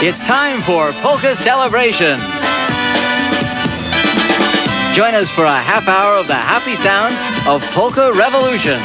It's time for Polka Celebration. Join us for a half hour of the happy sounds of Polka Revolution.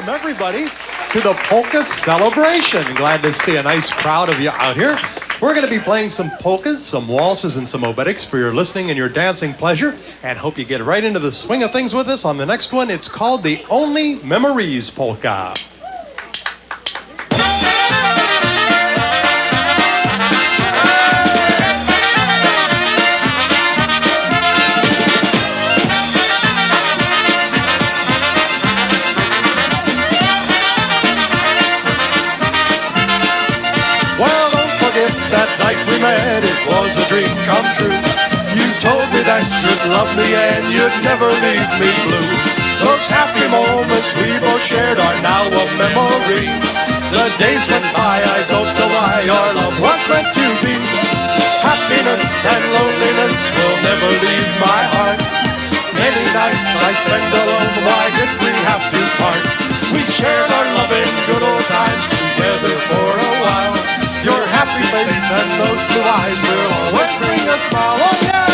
Everybody to the Polka Celebration. Glad to see a nice crowd of you out here. We're going to be playing some polkas, some waltzes, and some obetics for your listening and your dancing pleasure, and hope you get right into the swing of things with us on the next one. It's called the Only Memories Polka. That night we met, it was a dream come true. You told me that you'd love me and you'd never leave me blue. Those happy moments we both shared are now a memory. The days went by, I don't know why our love was meant to be. Happiness and loneliness will never leave my heart. Many nights I spend alone, why did we have to part? We shared our love in good old times together for a while. Your happy face and those blue eyes will always bring a smile. Oh yeah!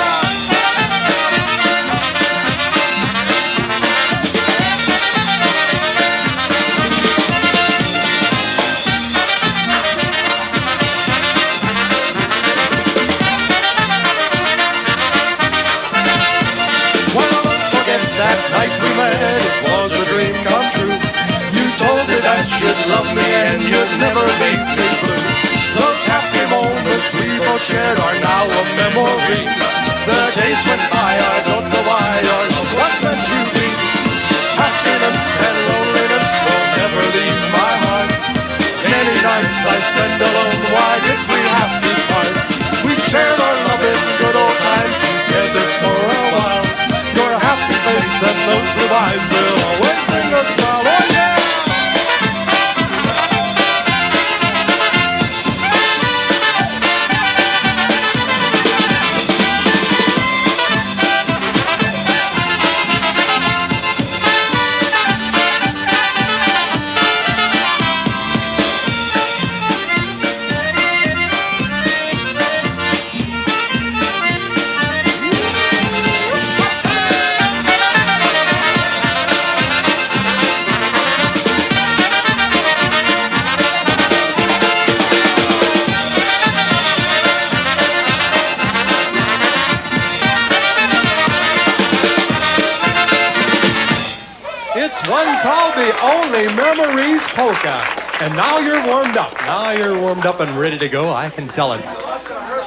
Well, don't forget that night we met. It was a dream come true. You told me that you'd love me and you'd never leave me blue. Those happy moments we both shared are now a memory. The days went by, I don't know why our love was meant to be. Happiness and loneliness will never leave my heart. Many nights I spend alone, why did we have to part? We shared our love in good old times together for a while. Your happy face and those blue eyes will always bring a smile. Oh yeah! It's one called the Only Memories Polka. And now you're warmed up. Now you're warmed up and ready to go. I can tell it.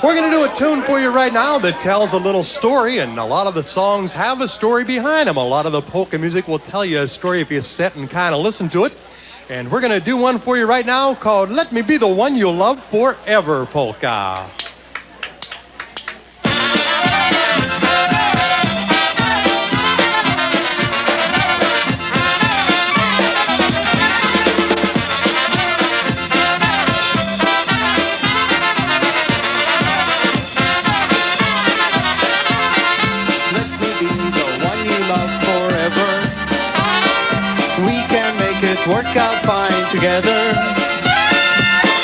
We're going to do a tune for you right now that tells a little story, and a lot of the songs have a story behind them. A lot of the polka music will tell you a story if you sit and kind of listen to it. And we're going to do one for you right now called Let Me Be the One You'll Love Forever Polka. Work out fine together.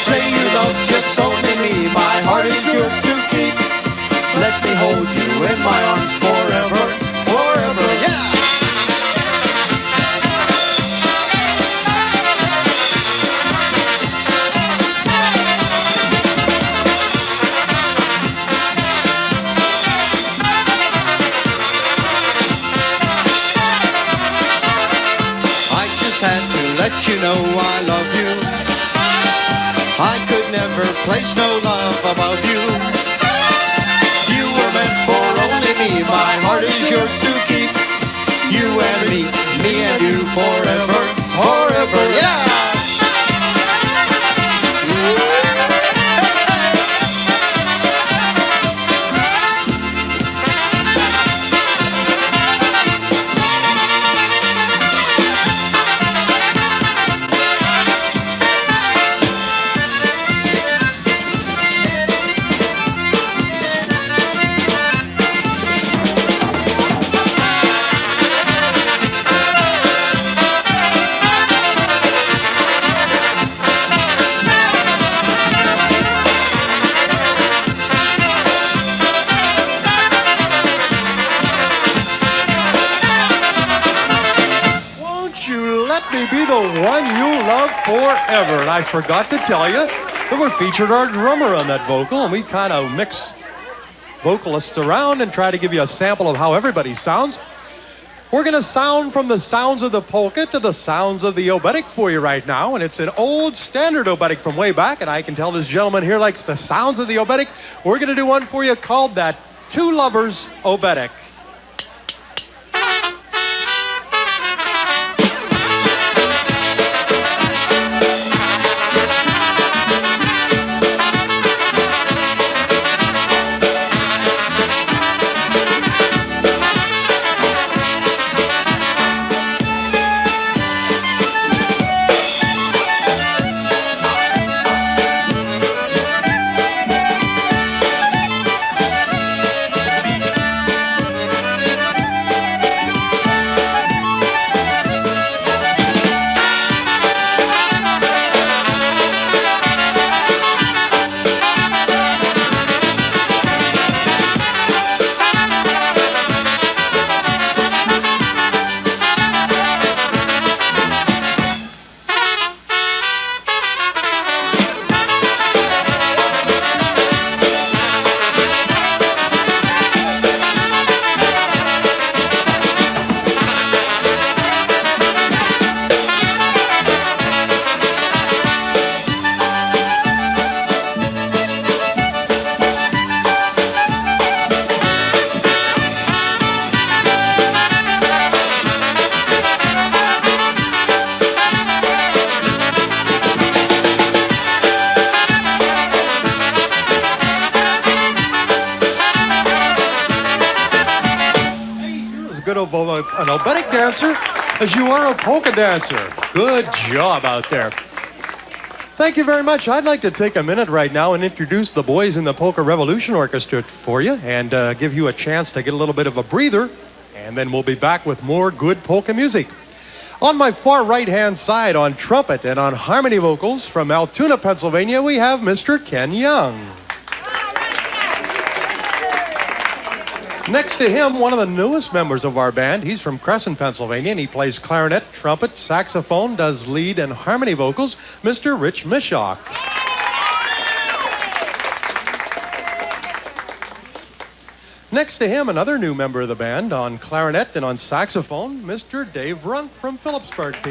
Say you love just only me. My heart is yours to keep. Let me hold you in my arms forever, forever, yeah! Let you know I love you. I could never place no love above you. You were meant for only me. My heart is yours to keep. You and me and you forever, forever, yeah! Be the one you love forever. And I forgot to tell you that we featured our drummer on that vocal, and we kind of mix vocalists around and try to give you a sample of how everybody sounds. We're going to sound from the sounds of the polka to the sounds of the oberek for you right now, and it's an old standard oberek from way back, and I can tell this gentleman here likes the sounds of the oberek. We're going to do one for you called that Two Lovers Oberek. An oberek dancer as you are a polka dancer. Good job out there. Thank you very much. I'd like to take a minute right now and introduce the boys in the Polka Revolution Orchestra for you and give you a chance to get a little bit of a breather, and then we'll be back with more good polka music. On my far right-hand side on trumpet and on harmony vocals from Altoona, Pennsylvania, we have Mr. Ken Young. Next to him, one of the newest members of our band. He's from Crescent, Pennsylvania, and he plays clarinet, trumpet, saxophone, does lead and harmony vocals, Mr. Rich Mishock. Next to him, another new member of the band on clarinet and on saxophone, Mr. Dave Runk from Phillipsburg, PA.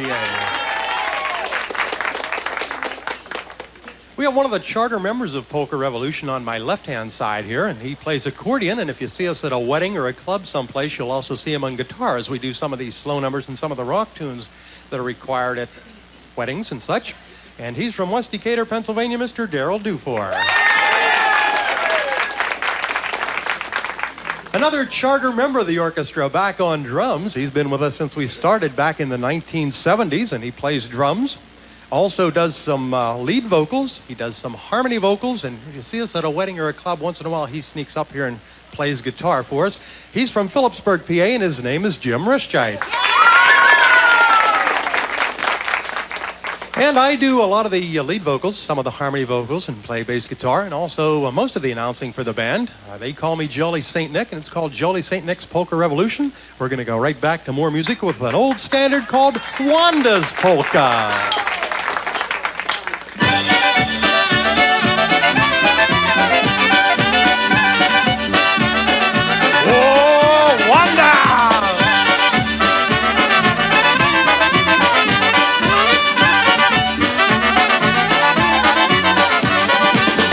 We have one of the charter members of Polka Revolution on my left-hand side here, and he plays accordion, and if you see us at a wedding or a club someplace, you'll also see him on guitar as we do some of these slow numbers and some of the rock tunes that are required at weddings and such. And he's from West Decatur, Pennsylvania, Mr. Darrell Dufour. Another charter member of the orchestra back on drums. He's been with us since we started back in the 1970s, and he plays drums. Also does some lead vocals. He does some harmony vocals, and if you see us at a wedding or a club once in a while, he sneaks up here and plays guitar for us. He's from Phillipsburg, PA, and his name is Jim Rischeit. And I do a lot of the lead vocals, some of the harmony vocals, and play bass guitar, and also most of the announcing for the band. They call me Jolly St. Nick, and it's called Jolly St. Nick's Polka Revolution. We're going to go right back to more music with an old standard called Wanda's Polka.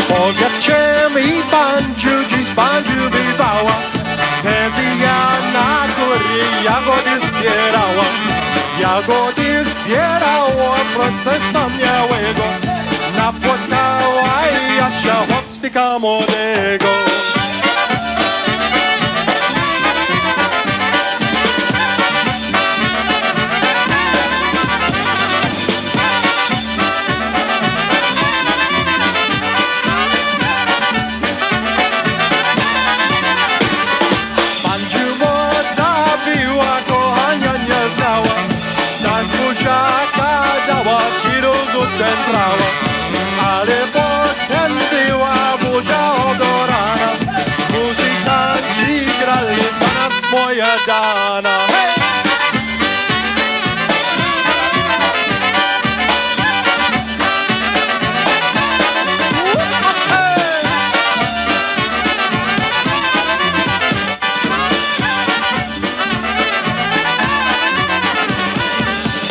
Pogaczem i bandziu, dziś bandziu bywała. Hezja na góry jagody zbierała. Jagody zbierała, procesa miałego. Napłakała Jasia chłopstyka młodego. Brała, ale potem była burza od rana. Muzykanci grali dla nas moja dana. Hey!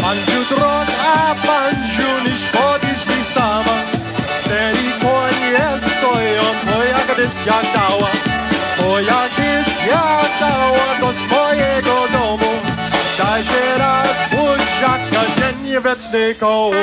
Bandziu drog, a bandziu niż podjeśli sama. Steli konie stoją, to jak gdyś jak dała. To jak gdyś jak dała do swojego domu. Dajcie raz buziaka, dzień wieczny komu.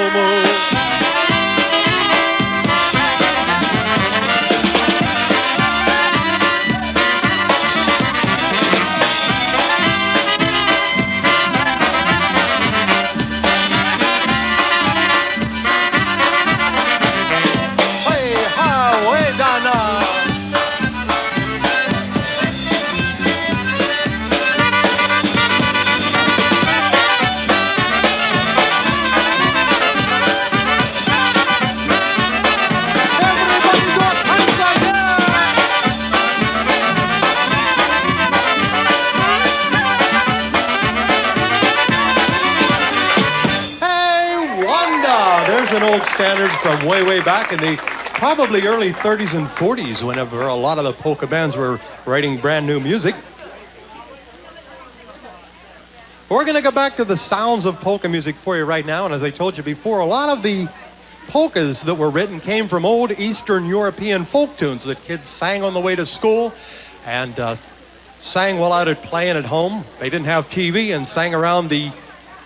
An old standard from way back in the probably early 30s and 40s, whenever a lot of the polka bands were writing brand new music. We're going to go back to the sounds of polka music for you right now, and as I told you before, a lot of the polkas that were written came from old Eastern European folk tunes that kids sang on the way to school and sang while out at playing at home. They didn't have TV and sang around the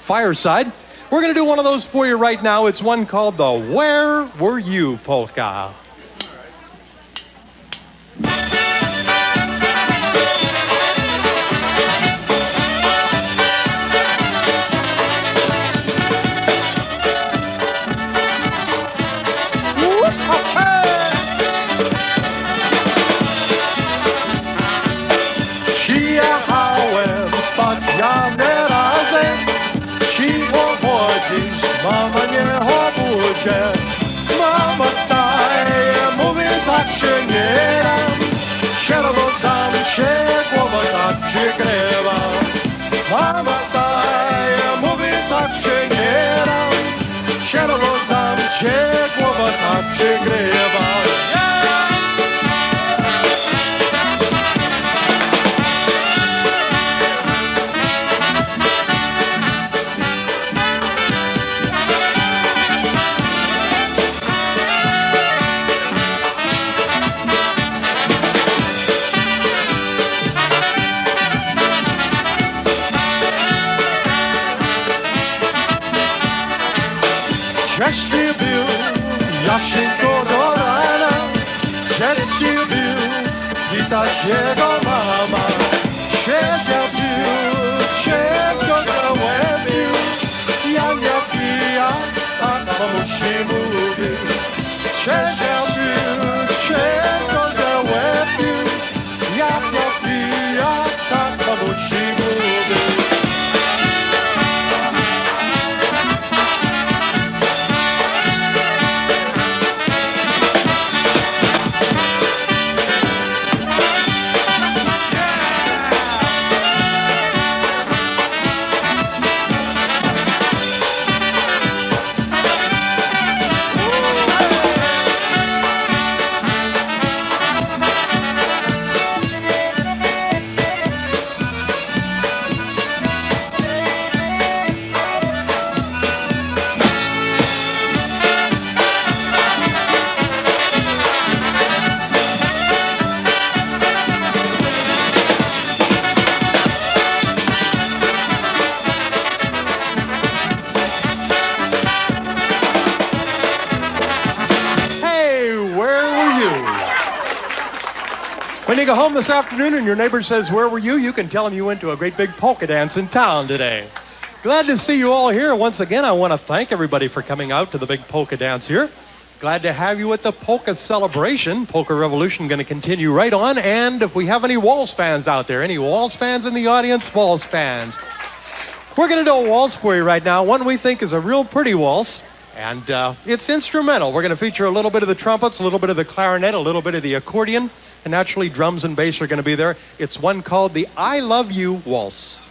fireside. We're going to do one of those for you right now. It's one called the Where Were You Polka. Przyjechałem specjalnie razem. Mama nie obudźcie, mama staje, mówi tak się nie dam. Sierwo sam się głowa tak przykrywa. Mama staje, mówi tak się nie dam. Sierwo sam się głowa tak przykrywa. Szczęśliwy, Jaszenko do rana, szczęśliwy, wita się go mama. Siedział ciężko łebił, Jania pija, a mamusi mówi. Siedział ciężko łebił, Jania pija, a mamusi mówi. When you go home this afternoon and your neighbor says, "Where were you?" you can tell him you went to a great big polka dance in town today. Glad to see you all here. Once again, I want to thank everybody for coming out to the big polka dance here. Glad to have you at the polka celebration. Polka Revolution going to continue right on. And if we have any waltz fans out there, any waltz fans in the audience, waltz fans, we're going to do a waltz for you right now. One we think is a real pretty waltz. And it's instrumental. We're going to feature a little bit of the trumpets, a little bit of the clarinet, a little bit of the accordion. And naturally, drums and bass are going to be there. It's one called the I Love You Waltz.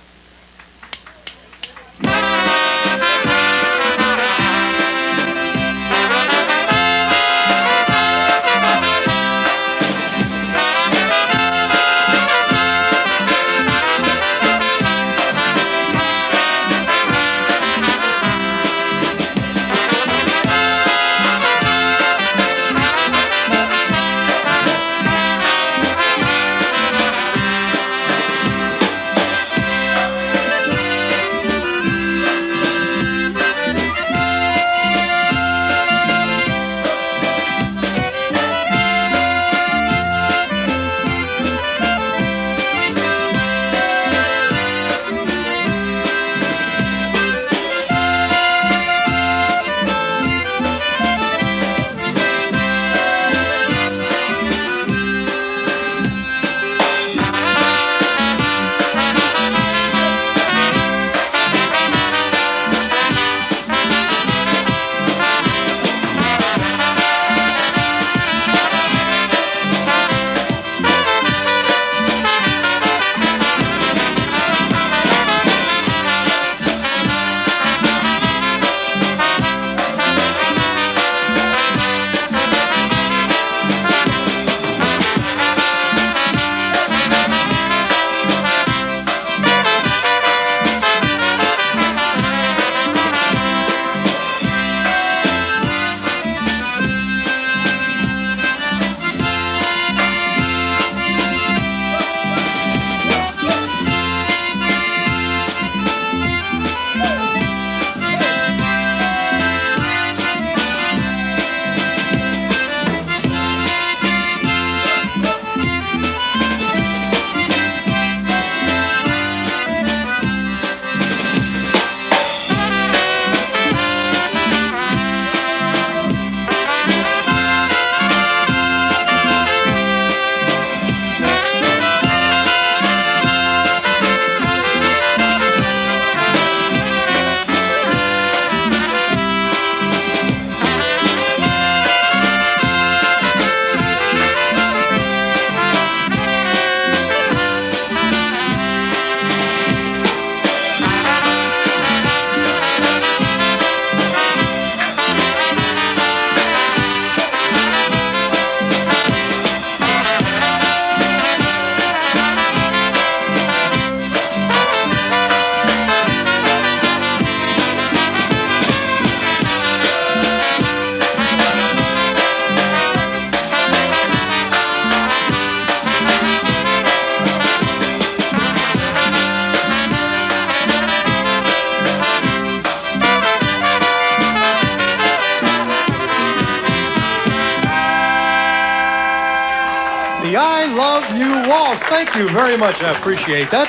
waltz. Thank you very much. I appreciate that.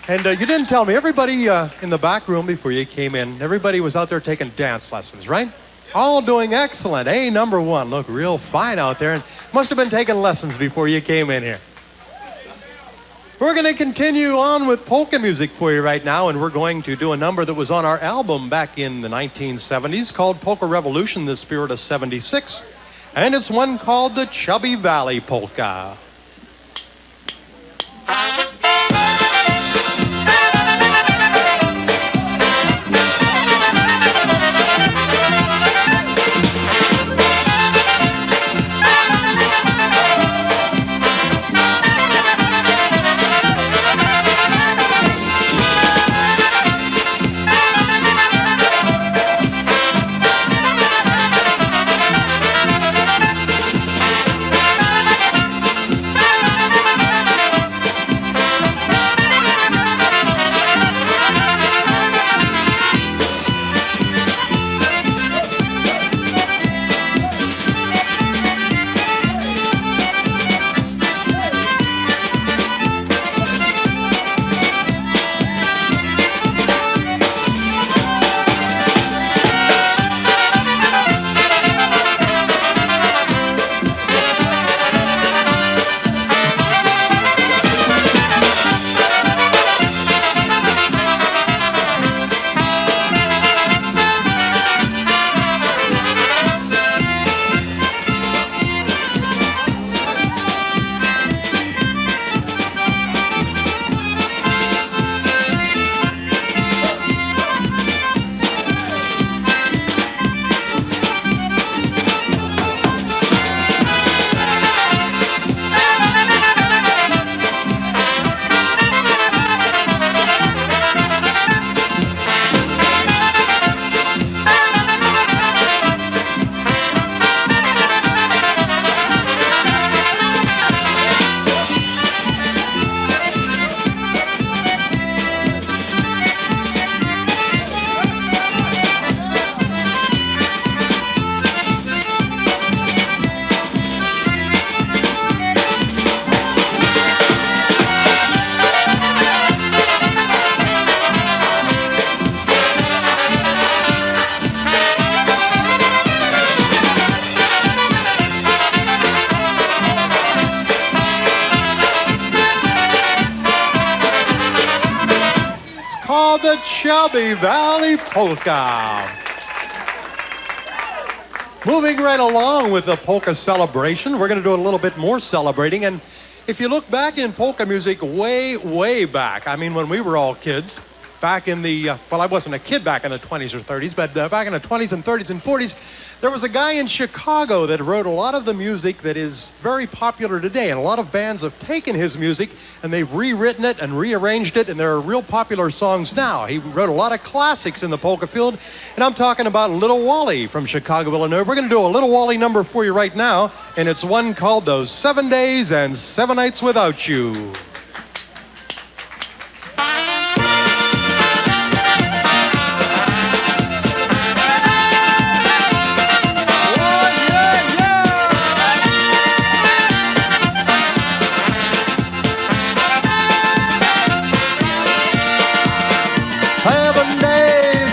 And you didn't tell me, everybody in the back room before you came in, everybody was out there taking dance lessons, right? All doing excellent. A number one. Look real fine out there. And must have been taking lessons before you came in here. We're going to continue on with polka music for you right now, and we're going to do a number that was on our album back in the 1970s called Polka Revolution, the Spirit of 76. And it's one called the Chubby Valley Polka. The Chubby Valley Polka. Moving right along with the polka celebration, we're going to do a little bit more celebrating. And if you look back in polka music way back, I mean, when we were all kids, back in the, well, I wasn't a kid back in the 20s or 30s, but back in the 20s and 30s and 40s, there was a guy in Chicago that wrote a lot of the music that is very popular today. And a lot of bands have taken his music and they've rewritten it and rearranged it, and there are real popular songs now. He wrote a lot of classics in the polka field, and I'm talking about Little Wally from Chicago, Illinois. We're going to do a Little Wally number for you right now, and it's one called Those 7 Days and 7 Nights Without You.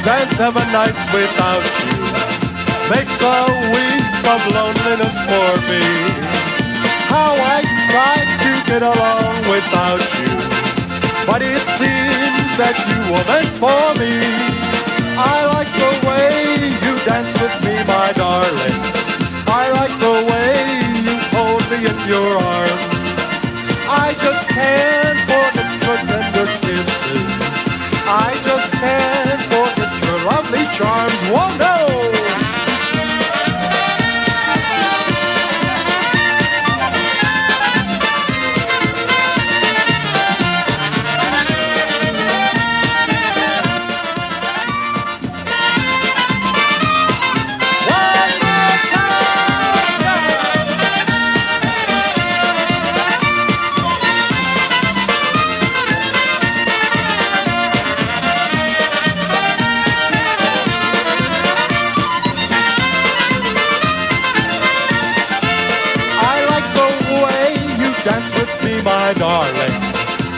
And 7 nights without you makes a week of loneliness for me. How I tried to get along without you, but it seems that you were meant for me. I like the way you dance with me, my darling. I like the way you hold me in your arms. I just can't forget your tender kisses. I just can't forget your lovely charms. Whoa, no!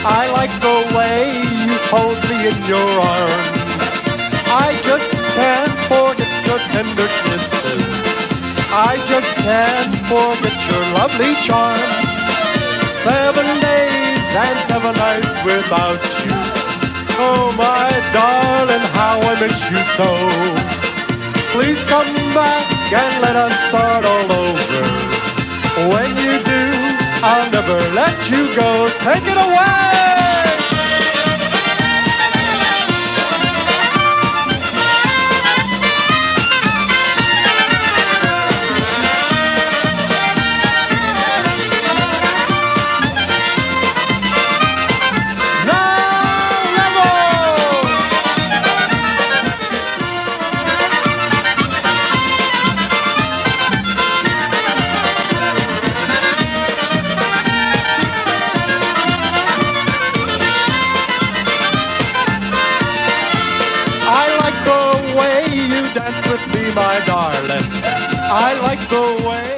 I like the way you hold me in your arms. I just can't forget your tender kisses. I just can't forget your lovely charm. 7 days and 7 nights without you. Oh, my darling, how I miss you so. Please come back and let us start all over. When you do, I'll never let you go. Take it away! Dance with me, my darling. I like the way